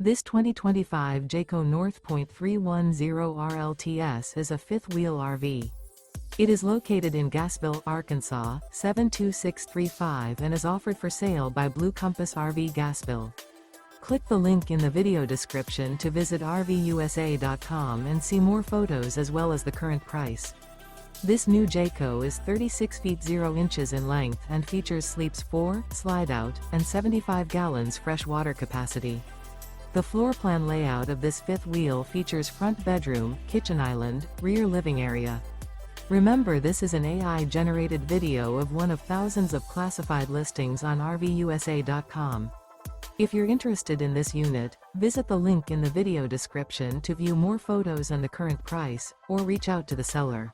This 2025 Jayco North Point 310RLTS is a fifth-wheel RV. It is located in Gassville, Arkansas, 72635 and is offered for sale by Blue Compass RV Gassville. Click the link in the video description to visit RVUSA.com and see more photos as well as the current price. This new Jayco is 36 feet 0 inches in length and features sleeps 4, Slideout, and 75 gallons fresh water capacity. The floor plan layout of this fifth wheel features front bedroom, kitchen island, rear living area. Remember, this is an AI-generated video of one of thousands of classified listings on RVUSA.com. If you're interested in this unit, visit the link in the video description to view more photos and the current price, or reach out to the seller.